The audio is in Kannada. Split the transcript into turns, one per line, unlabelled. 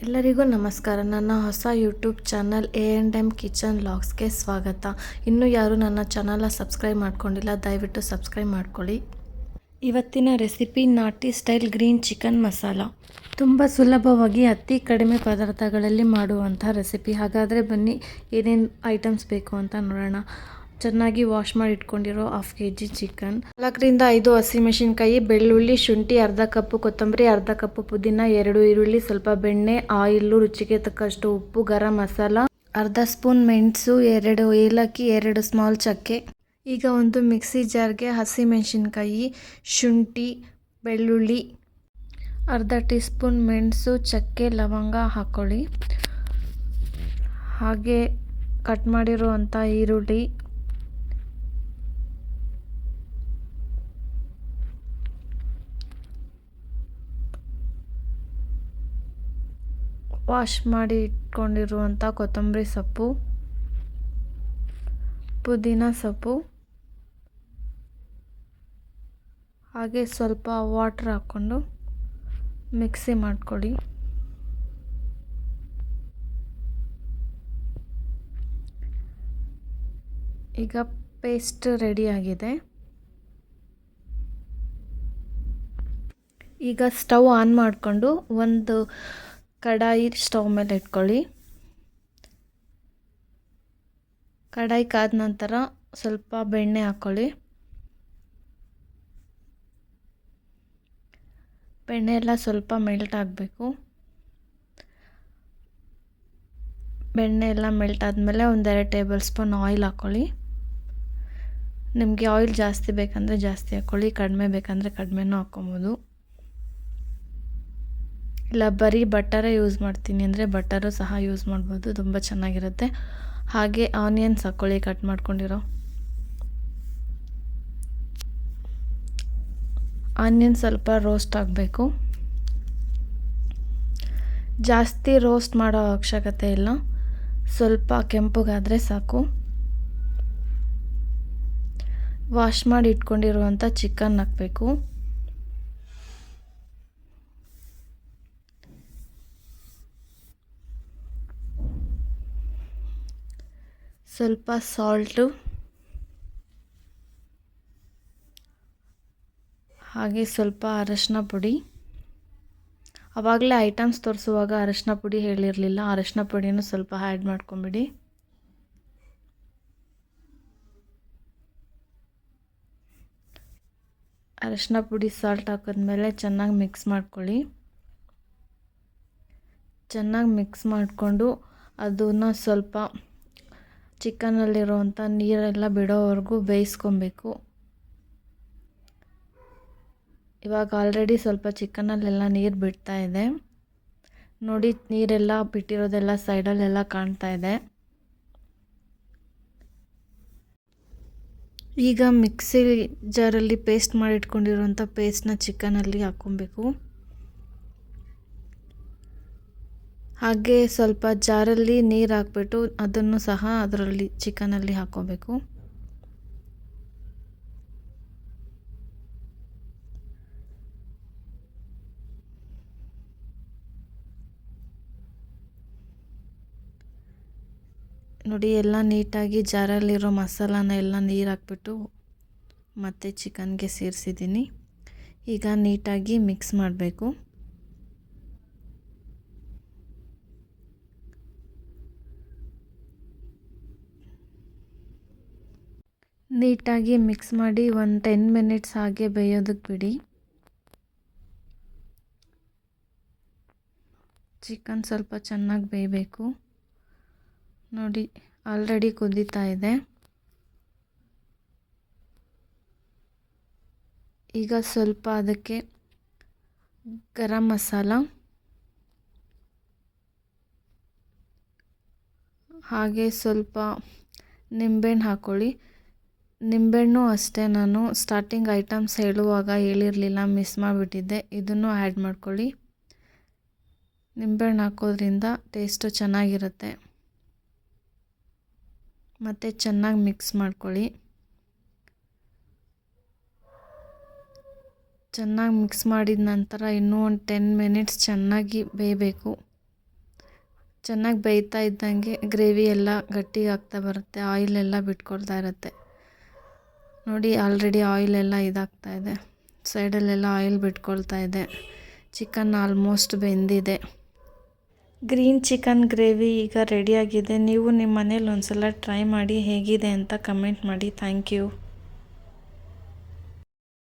ಎಲ್ಲರಿಗೂ ನಮಸ್ಕಾರ. ನನ್ನ ಹೊಸ ಯೂಟ್ಯೂಬ್ ಚಾನಲ್ A&M ಕಿಚನ್ ವ್ಲಾಗ್ಸ್ಗೆ ಸ್ವಾಗತ. ಇನ್ನೂ ಯಾರು ನನ್ನ ಚಾನಲ್ನ ಸಬ್ಸ್ಕ್ರೈಬ್ ಮಾಡ್ಕೊಂಡಿಲ್ಲ, ದಯವಿಟ್ಟು ಸಬ್ಸ್ಕ್ರೈಬ್ ಮಾಡ್ಕೊಳ್ಳಿ. ಇವತ್ತಿನ ರೆಸಿಪಿ ನಾಟಿ ಸ್ಟೈಲ್ ಗ್ರೀನ್ ಚಿಕನ್ ಮಸಾಲ. ತುಂಬ ಸುಲಭವಾಗಿ ಅತಿ ಕಡಿಮೆ ಪದಾರ್ಥಗಳಲ್ಲಿ ಮಾಡುವಂಥ ರೆಸಿಪಿ. ಹಾಗಾದರೆ ಬನ್ನಿ ಏನೇನು ಐಟಮ್ಸ್ ಬೇಕು ಅಂತ ನೋಡೋಣ. ಚೆನ್ನಾಗಿ ವಾಶ್ ಮಾಡಿ ಇಟ್ಕೊಂಡಿರೋ 1/2 kg ಚಿಕನ್, 4ರಿಂದ 5 ಹಸಿಮೆಣಸಿನ್ಕಾಯಿ, ಬೆಳ್ಳುಳ್ಳಿ, ಶುಂಠಿ, ಅರ್ಧ ಕಪ್ಪು ಕೊತ್ತಂಬರಿ, ಅರ್ಧ ಕಪ್ಪು ಪುದೀನ, 2 ಈರುಳ್ಳಿ, ಸ್ವಲ್ಪ ಬೆಣ್ಣೆ, ಆಯಿಲು, ರುಚಿಗೆ ತಕ್ಕಷ್ಟು ಉಪ್ಪು, ಗರಂ ಮಸಾಲ, ಅರ್ಧ ಸ್ಪೂನ್ ಮೆಣಸು, 2 ಏಲಕ್ಕಿ, 2 ಸ್ಮಾಲ್ ಚಕ್ಕೆ. ಈಗ ಒಂದು ಮಿಕ್ಸಿ ಜಾರ್ಗೆ ಹಸಿಮೆಣಸಿನ್ಕಾಯಿ, ಶುಂಠಿ, ಬೆಳ್ಳುಳ್ಳಿ, ಅರ್ಧ ಟೀ ಸ್ಪೂನ್ ಮೆಣಸು, ಚಕ್ಕೆ, ಲವಂಗ ಹಾಕ್ಕೊಳ್ಳಿ. ಹಾಗೆ ಕಟ್ ಮಾಡಿರುವಂಥ ಈರುಳ್ಳಿ, ವಾಶ್ ಮಾಡಿ ಇಟ್ಕೊಂಡಿರುವಂಥ ಕೊತ್ತಂಬರಿ ಸೊಪ್ಪು, ಪುದೀನ ಸೊಪ್ಪು, ಹಾಗೆ ಸ್ವಲ್ಪ ವಾಟರ್ ಹಾಕ್ಕೊಂಡು ಮಿಕ್ಸಿ ಮಾಡ್ಕೊಳ್ಳಿ. ಈಗ ಪೇಸ್ಟ್ ರೆಡಿಯಾಗಿದೆ. ಈಗ ಸ್ಟವ್ ಆನ್ ಮಾಡಿಕೊಂಡು ಒಂದು ಕಡಾಯಿ ಸ್ಟವ್ ಮೇಲೆ ಇಟ್ಕೊಳ್ಳಿ. ಕಡಾಯಿ ಕಾದ ನಂತರ ಸ್ವಲ್ಪ ಬೆಣ್ಣೆ ಹಾಕ್ಕೊಳ್ಳಿ. ಬೆಣ್ಣೆ ಎಲ್ಲ ಸ್ವಲ್ಪ ಮೆಲ್ಟ್ ಆಗಬೇಕು. ಬೆಣ್ಣೆ ಎಲ್ಲ ಮೆಲ್ಟ್ ಆದಮೇಲೆ 1-2 ಟೇಬಲ್ ಸ್ಪೂನ್ ಆಯಿಲ್ ಹಾಕ್ಕೊಳ್ಳಿ. ನಿಮಗೆ ಆಯಿಲ್ ಜಾಸ್ತಿ ಬೇಕಂದರೆ ಜಾಸ್ತಿ ಹಾಕ್ಕೊಳ್ಳಿ, ಕಡಿಮೆ ಬೇಕಂದರೆ ಕಡಿಮೆನೂ ಹಾಕ್ಕೊಬೋದು. ಇಲ್ಲ ಬರೀ ಬಟರೇ ಯೂಸ್ ಮಾಡ್ತೀನಿ ಅಂದರೆ ಬಟರು ಸಹ ಯೂಸ್ ಮಾಡ್ಬೋದು, ತುಂಬ ಚೆನ್ನಾಗಿರುತ್ತೆ. ಹಾಗೆ ಆನಿಯನ್ಸ್ ಹಾಕ್ಕೊಳ್ಳಿ, ಕಟ್ ಮಾಡ್ಕೊಂಡಿರೋ ಆನಿಯನ್ ಸ್ವಲ್ಪ ರೋಸ್ಟ್ ಆಗಬೇಕು. ಜಾಸ್ತಿ ರೋಸ್ಟ್ ಮಾಡೋ ಅವಶ್ಯಕತೆ ಇಲ್ಲ, ಸ್ವಲ್ಪ ಕೆಂಪಗಾದರೆ ಸಾಕು. ವಾಶ್ ಮಾಡಿ ಇಟ್ಕೊಂಡಿರುವಂಥ ಚಿಕನ್ ಹಾಕಬೇಕು. ಸ್ವಲ್ಪ ಸಾಲ್ಟು, ಹಾಗೆ ಸ್ವಲ್ಪ ಅರಶಿನ ಪುಡಿ. ಆವಾಗಲೇ ಐಟಮ್ಸ್ ತೋರಿಸುವಾಗ ಅರಶಿನ ಪುಡಿ ಹೇಳಿರಲಿಲ್ಲ, ಅರಶಿನ ಪುಡಿನೂ ಸ್ವಲ್ಪ ಆ್ಯಡ್ ಮಾಡ್ಕೊಂಬಿಡಿ. ಅರಶಿನ ಪುಡಿ, ಸಾಲ್ಟ್ ಹಾಕಿದ್ಮೇಲೆ ಚೆನ್ನಾಗಿ ಮಿಕ್ಸ್ ಮಾಡ್ಕೊಳ್ಳಿ. ಚೆನ್ನಾಗಿ ಮಿಕ್ಸ್ ಮಾಡಿಕೊಂಡು ಅದನ್ನು ಸ್ವಲ್ಪ ಚಿಕನಲ್ಲಿರುವಂಥ ನೀರೆಲ್ಲ ಬಿಡೋವರೆಗೂ ಬೇಯಿಸ್ಕೊಬೇಕು. ಇವಾಗ ಆಲ್ರೆಡಿ ಸ್ವಲ್ಪ ಚಿಕನಲ್ಲೆಲ್ಲ ನೀರು ಬಿಡ್ತಾ ಇದೆ ನೋಡಿ, ನೀರೆಲ್ಲ ಬಿಟ್ಟಿರೋದೆಲ್ಲ ಸೈಡಲ್ಲೆಲ್ಲ ಕಾಣ್ತಾ ಇದೆ. ಈಗ ಮಿಕ್ಸಿ ಜಾರಲ್ಲಿ ಪೇಸ್ಟ್ ಮಾಡಿ ಇಟ್ಕೊಂಡಿರುವಂಥ ಪೇಸ್ಟ್ನ ಚಿಕನಲ್ಲಿ ಹಾಕ್ಕೊಬೇಕು. ಹಾಗೆ ಸ್ವಲ್ಪ ಜಾರಲ್ಲಿ ನೀರು ಹಾಕ್ಬಿಟ್ಟು ಅದನ್ನು ಸಹ ಅದರಲ್ಲಿ ಚಿಕನಲ್ಲಿ ಹಾಕ್ಕೋಬೇಕು. ನೋಡಿ, ಎಲ್ಲ ನೀಟಾಗಿ ಜಾರಲ್ಲಿರೋ ಮಸಾಲಾನ ಎಲ್ಲ ನೀರು ಹಾಕ್ಬಿಟ್ಟು ಮತ್ತೆ ಚಿಕನ್ಗೆ ಸೇರಿಸಿದ್ದೀನಿ. ಈಗ ನೀಟಾಗಿ ಮಿಕ್ಸ್ ಮಾಡಬೇಕು. ನೀಟಾಗಿ ಮಿಕ್ಸ್ ಮಾಡಿ ಒಂದು 10 ಮಿನಿಟ್ಸ್ ಹಾಗೆ ಬೇಯೋದಕ್ಕೆ ಬಿಡಿ. ಚಿಕನ್ ಸ್ವಲ್ಪ ಚೆನ್ನಾಗಿ ಬೇಯಬೇಕು. ನೋಡಿ, ಆಲ್ರೆಡಿ ಕುದೀತಾ ಇದೆ. ಈಗ ಸ್ವಲ್ಪ ಅದಕ್ಕೆ ಗರಂ ಮಸಾಲ, ಹಾಗೆ ಸ್ವಲ್ಪ ನಿಂಬೆಹಣ್ಣು ಹಾಕ್ಕೊಳ್ಳಿ. ನಿಂಬೆಹಣ್ಣು ಅಷ್ಟೇ, ನಾನು ಸ್ಟಾರ್ಟಿಂಗ್ ಐಟಮ್ಸ್ ಹೇಳುವಾಗ ಹೇಳಿರಲಿಲ್ಲ, ಮಿಸ್ ಮಾಡಿಬಿಟ್ಟಿದ್ದೆ. ಇದನ್ನು ಆ್ಯಡ್ ಮಾಡ್ಕೊಳ್ಳಿ. ನಿಂಬೆಹಣ್ಣು ಹಾಕೋದ್ರಿಂದ ಟೇಸ್ಟು ಚೆನ್ನಾಗಿರುತ್ತೆ. ಮತ್ತು ಚೆನ್ನಾಗಿ ಮಿಕ್ಸ್ ಮಾಡ್ಕೊಳ್ಳಿ. ಚೆನ್ನಾಗಿ ಮಿಕ್ಸ್ ಮಾಡಿದ ನಂತರ ಇನ್ನೂ ಒಂದು 10 ಮಿನಿಟ್ಸ್ ಚೆನ್ನಾಗಿ ಬೇಯಬೇಕು. ಚೆನ್ನಾಗಿ ಬೇಯ್ತಾ ಇದ್ದಂಗೆ ಗ್ರೇವಿ ಎಲ್ಲ ಗಟ್ಟಿಗೆ ಆಗ್ತಾ ಬರುತ್ತೆ, ಆಯಿಲೆಲ್ಲ ಬಿಟ್ಕೊಳ್ತಾ ಇರುತ್ತೆ. ನೋಡಿ ಆಲ್ರೆಡಿ ಆಯಿಲೆಲ್ಲ ಇದಾಗ್ತಾ ಇದೆ, ಸೈಡಲ್ಲೆಲ್ಲ ಆಯಿಲ್ ಬಿಟ್ಕೊಳ್ತಾ ಇದೆ. ಚಿಕನ್ ಆಲ್ಮೋಸ್ಟ್ ಬೆಂದಿದೆ. ಗ್ರೀನ್ ಚಿಕನ್ ಗ್ರೇವಿ ಈಗ ರೆಡಿಯಾಗಿದೆ. ನೀವು ನಿಮ್ಮ ಮನೇಲಿ ಒಂದ್ಸಲ ಟ್ರೈ ಮಾಡಿ ಹೇಗಿದೆ ಅಂತ ಕಮೆಂಟ್ ಮಾಡಿ. Thank you.